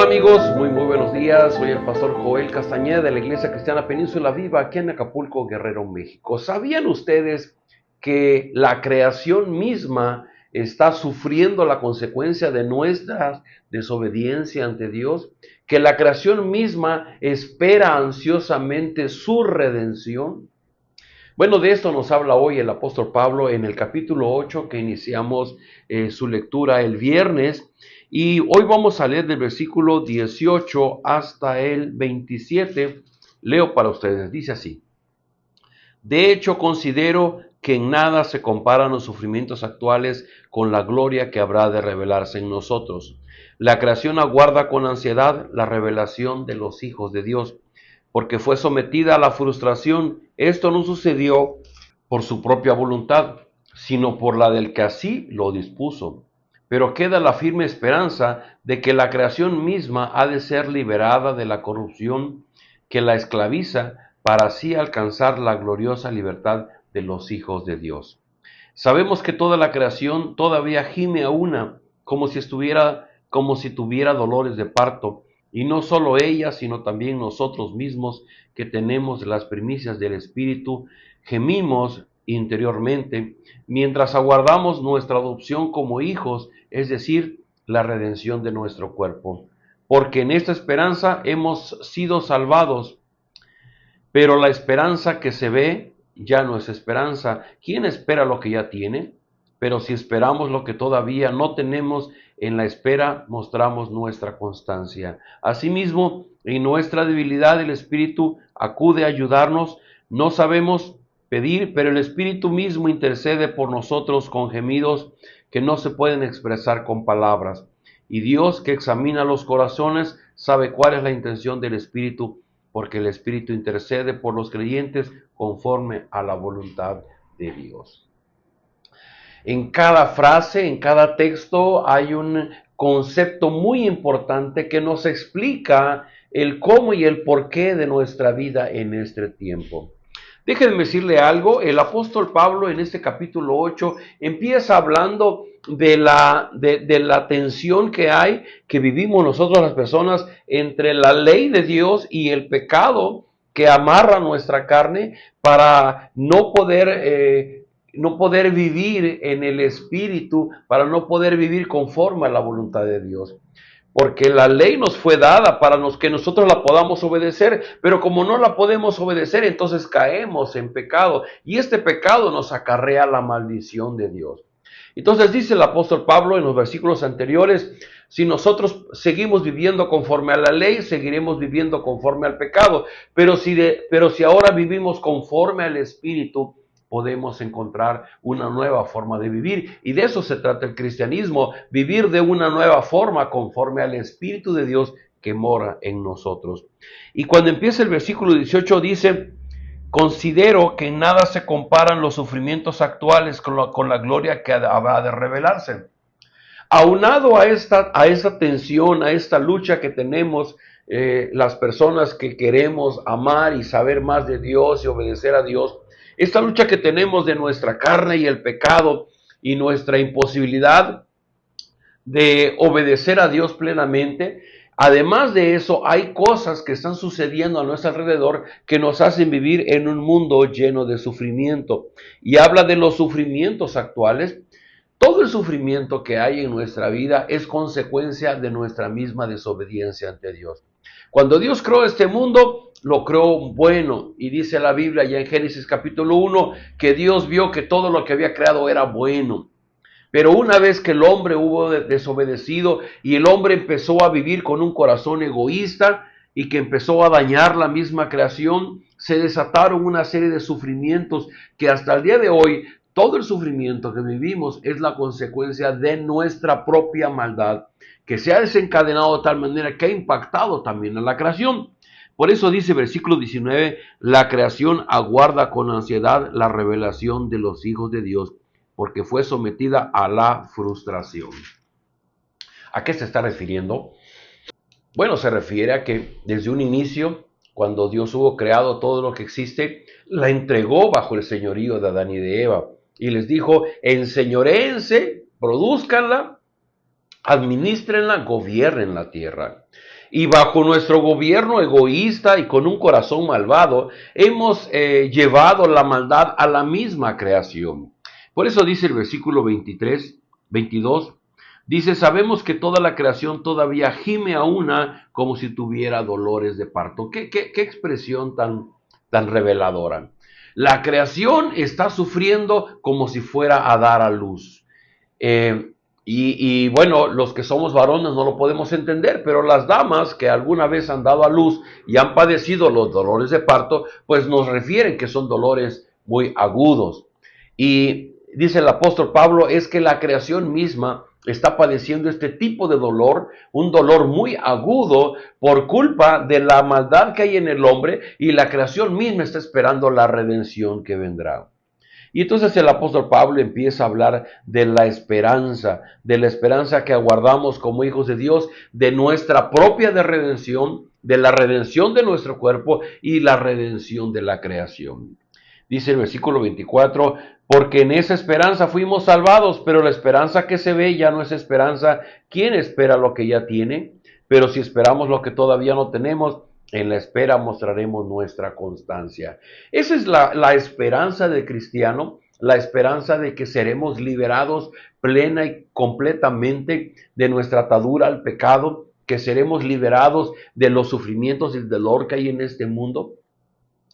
amigos? Muy buenos días. Soy el pastor Joel Castañeda de la Iglesia Cristiana Península Viva aquí en Acapulco, Guerrero, México. ¿Sabían ustedes que la creación misma está sufriendo la consecuencia de nuestra desobediencia ante Dios? Que la creación misma espera ansiosamente su redención. Bueno, de esto nos habla hoy el apóstol Pablo en el capítulo 8 que iniciamos su lectura el viernes, y hoy vamos a leer del versículo 18 hasta el 27. Leo para ustedes, dice así: De hecho, considero que en nada se comparan los sufrimientos actuales con la gloria que habrá de revelarse en nosotros. La creación aguarda con ansiedad la revelación de los hijos de Dios, porque fue sometida a la frustración. Esto no sucedió por su propia voluntad, sino por la del que así lo dispuso. Pero queda la firme esperanza de que la creación misma ha de ser liberada de la corrupción que la esclaviza, para así alcanzar la gloriosa libertad de los hijos de Dios. Sabemos que toda la creación todavía gime a una, como si tuviera dolores de parto, y no solo ella, sino también nosotros mismos, que tenemos las primicias del Espíritu, gemimos interiormente mientras aguardamos nuestra adopción como hijos, es decir, la redención de nuestro cuerpo. Porque en esta esperanza hemos sido salvados. Pero la esperanza que se ve ya no es esperanza. ¿Quién espera lo que ya tiene? Pero si esperamos lo que todavía no tenemos, en la espera mostramos nuestra constancia. Asimismo, en nuestra debilidad el Espíritu acude a ayudarnos. No sabemos pedir, pero el Espíritu mismo intercede por nosotros con gemidos que no se pueden expresar con palabras. Y Dios, que examina los corazones, sabe cuál es la intención del Espíritu, porque el Espíritu intercede por los creyentes conforme a la voluntad de Dios. En cada frase, en cada texto, hay un concepto muy importante que nos explica el cómo y el porqué de nuestra vida en este tiempo. Déjenme decirle algo: el apóstol Pablo en este capítulo 8 empieza hablando de la tensión que vivimos nosotros las personas entre la ley de Dios y el pecado que amarra nuestra carne para no poder vivir en el Espíritu, para no poder vivir conforme a la voluntad de Dios. Porque la ley nos fue dada para que nosotros la podamos obedecer, pero como no la podemos obedecer, entonces caemos en pecado, y este pecado nos acarrea la maldición de Dios. Entonces dice el apóstol Pablo en los versículos anteriores: si nosotros seguimos viviendo conforme a la ley, seguiremos viviendo conforme al pecado, pero si ahora vivimos conforme al Espíritu, podemos encontrar una nueva forma de vivir. Y de eso se trata el cristianismo: vivir de una nueva forma conforme al Espíritu de Dios que mora en nosotros. Y cuando empieza el versículo 18 dice: considero que en nada se comparan los sufrimientos actuales con la gloria que habrá de revelarse. Aunado a esta tensión, a esta lucha que tenemos las personas que queremos amar y saber más de Dios y obedecer a Dios, esta lucha que tenemos de nuestra carne y el pecado y nuestra imposibilidad de obedecer a Dios plenamente, además de eso, hay cosas que están sucediendo a nuestro alrededor que nos hacen vivir en un mundo lleno de sufrimiento. Y habla de los sufrimientos actuales. Todo el sufrimiento que hay en nuestra vida es consecuencia de nuestra misma desobediencia ante Dios. Cuando Dios creó este mundo, lo creó bueno, y dice la Biblia ya en Génesis capítulo 1 que Dios vio que todo lo que había creado era bueno. Pero una vez que el hombre hubo desobedecido y el hombre empezó a vivir con un corazón egoísta y que empezó a dañar la misma creación, se desataron una serie de sufrimientos que hasta el día de hoy, todo el sufrimiento que vivimos es la consecuencia de nuestra propia maldad, que se ha desencadenado de tal manera que ha impactado también a la creación. Por eso dice versículo 19, la creación aguarda con ansiedad la revelación de los hijos de Dios, porque fue sometida a la frustración. ¿A qué se está refiriendo? Bueno, se refiere a que desde un inicio, cuando Dios hubo creado todo lo que existe, la entregó bajo el señorío de Adán y de Eva. Y les dijo: enseñoréense, produzcanla, administrenla, gobiernen la tierra. y bajo nuestro gobierno egoísta y con un corazón malvado, hemos llevado la maldad a la misma creación. Por eso dice el versículo 22, dice, sabemos que toda la creación todavía gime a una como si tuviera dolores de parto. ¿Qué expresión tan reveladora? La creación está sufriendo como si fuera a dar a luz. Eh, bueno, los que somos varones no lo podemos entender, pero las damas que alguna vez han dado a luz y han padecido los dolores de parto, pues nos refieren que son dolores muy agudos. Y dice el apóstol Pablo, es que la creación misma está padeciendo este tipo de dolor, un dolor muy agudo por culpa de la maldad que hay en el hombre, y la creación misma está esperando la redención que vendrá. Y entonces el apóstol Pablo empieza a hablar de la esperanza que aguardamos como hijos de Dios, de nuestra propia redención, de la redención de nuestro cuerpo y la redención de la creación. Dice el versículo 24, porque en esa esperanza fuimos salvados, pero la esperanza que se ve ya no es esperanza. ¿Quién espera lo que ya tiene? Pero si esperamos lo que todavía no tenemos, en la espera mostraremos nuestra constancia. Esa es la esperanza del cristiano, la esperanza de que seremos liberados plena y completamente de nuestra atadura al pecado, que seremos liberados de los sufrimientos y el dolor que hay en este mundo.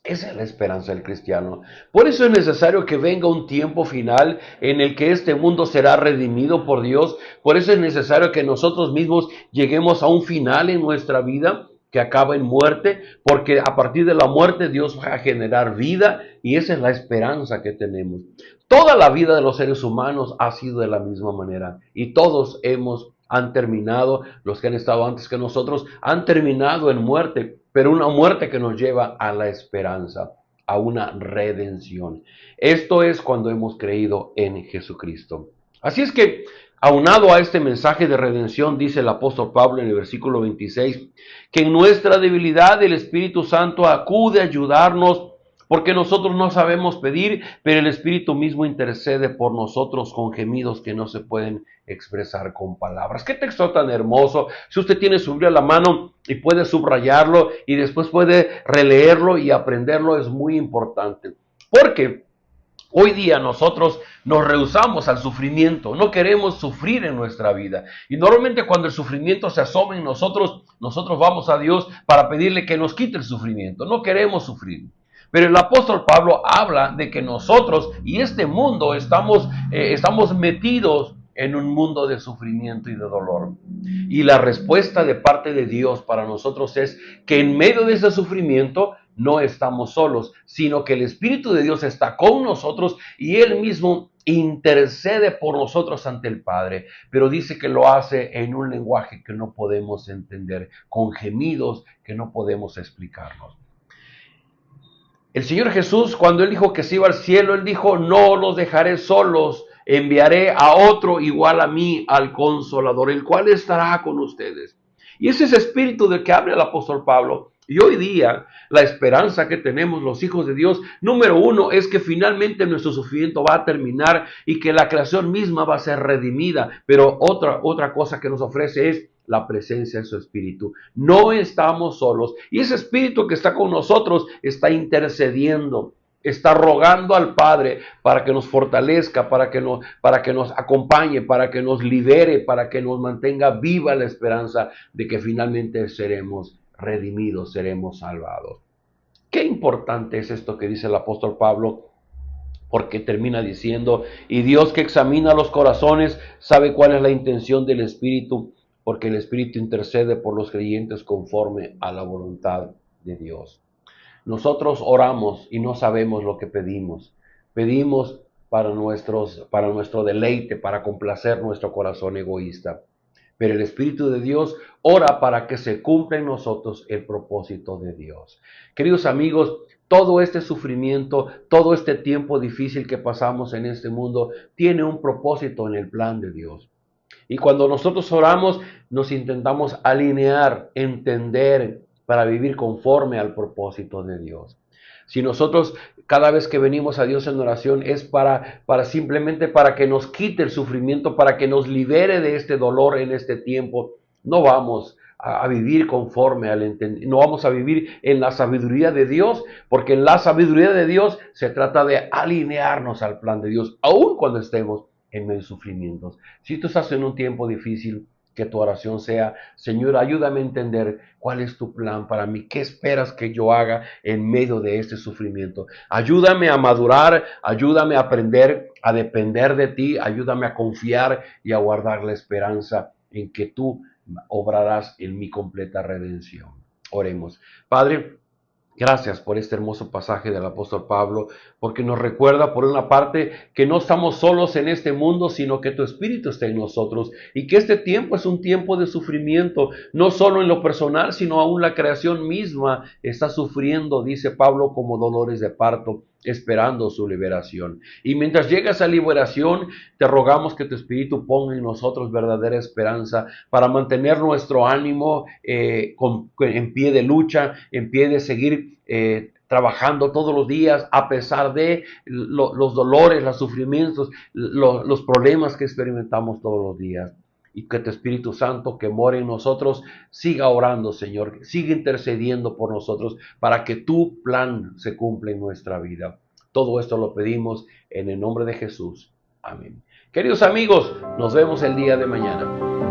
Esa es la esperanza del cristiano. Por eso es necesario que venga un tiempo final en el que este mundo será redimido por Dios. Por eso es necesario que nosotros mismos lleguemos a un final en nuestra vida que acaba en muerte, porque a partir de la muerte Dios va a generar vida y esa es la esperanza que tenemos. Toda la vida de los seres humanos ha sido de la misma manera y todos han terminado, los que han estado antes que nosotros, han terminado en muerte, pero una muerte que nos lleva a la esperanza, a una redención. Esto es cuando hemos creído en Jesucristo. Así es que, aunado a este mensaje de redención, dice el apóstol Pablo en el versículo 26, que en nuestra debilidad el Espíritu Santo acude a ayudarnos, porque nosotros no sabemos pedir, pero el Espíritu mismo intercede por nosotros con gemidos que no se pueden expresar con palabras. Qué texto tan hermoso. Si usted tiene su Biblia a la mano y puede subrayarlo y después puede releerlo y aprenderlo, es muy importante. Porque hoy día nosotros nos rehusamos al sufrimiento, no queremos sufrir en nuestra vida. Y normalmente cuando el sufrimiento se asoma en nosotros vamos a Dios para pedirle que nos quite el sufrimiento. No queremos sufrir. Pero el apóstol Pablo habla de que nosotros y este mundo estamos metidos en un mundo de sufrimiento y de dolor. Y la respuesta de parte de Dios para nosotros es que en medio de ese sufrimiento no estamos solos, sino que el Espíritu de Dios está con nosotros y Él mismo intercede por nosotros ante el Padre, pero dice que lo hace en un lenguaje que no podemos entender, con gemidos que no podemos explicarnos. El Señor Jesús, cuando Él dijo que se iba al cielo, Él dijo, no los dejaré solos, enviaré a otro igual a mí, al Consolador, el cual estará con ustedes. Y ese es el espíritu del que habla el apóstol Pablo. Y hoy día, la esperanza que tenemos los hijos de Dios, número uno, es que finalmente nuestro sufrimiento va a terminar y que la creación misma va a ser redimida. Pero otra cosa que nos ofrece es la presencia de su Espíritu. No estamos solos. Y ese Espíritu que está con nosotros está intercediendo, está rogando al Padre para que nos fortalezca, para que nos acompañe, para que nos libere, para que nos mantenga viva la esperanza de que finalmente seremos redimidos, seremos salvados. Qué importante es esto que dice el apóstol Pablo, porque termina diciendo, y Dios que examina los corazones sabe cuál es la intención del Espíritu, porque el Espíritu intercede por los creyentes conforme a la voluntad de Dios. Nosotros oramos y no sabemos lo que pedimos. Pedimos para nuestro deleite, para complacer nuestro corazón egoísta. Pero el Espíritu de Dios ora para que se cumpla en nosotros el propósito de Dios. Queridos amigos, todo este sufrimiento, todo este tiempo difícil que pasamos en este mundo, tiene un propósito en el plan de Dios. Y cuando nosotros oramos, nos intentamos alinear, entender, para vivir conforme al propósito de Dios. Si nosotros cada vez que venimos a Dios en oración es simplemente para que nos quite el sufrimiento, para que nos libere de este dolor en este tiempo, no vamos a vivir conforme no vamos a vivir en la sabiduría de Dios, porque en la sabiduría de Dios se trata de alinearnos al plan de Dios, aun cuando estemos en medio de sufrimientos. Si tú estás en un tiempo difícil, que tu oración sea: Señor, ayúdame a entender cuál es tu plan para mí, qué esperas que yo haga en medio de este sufrimiento. Ayúdame a madurar, ayúdame a aprender a depender de ti, ayúdame a confiar y a guardar la esperanza en que tú obrarás en mi completa redención. Oremos. Padre, gracias por este hermoso pasaje del apóstol Pablo, porque nos recuerda por una parte que no estamos solos en este mundo, sino que tu Espíritu está en nosotros y que este tiempo es un tiempo de sufrimiento, no solo en lo personal, sino aún la creación misma está sufriendo, dice Pablo, como dolores de parto, esperando su liberación. Y mientras llega esa liberación, te rogamos que tu Espíritu ponga en nosotros verdadera esperanza para mantener nuestro ánimo en pie de lucha, en pie de seguir trabajando todos los días a pesar de los dolores, los sufrimientos, los problemas que experimentamos todos los días. Y que tu Espíritu Santo que mora en nosotros siga orando, Señor, siga intercediendo por nosotros para que tu plan se cumpla en nuestra vida. Todo esto lo pedimos en el nombre de Jesús. Amén. Queridos amigos, nos vemos el día de mañana.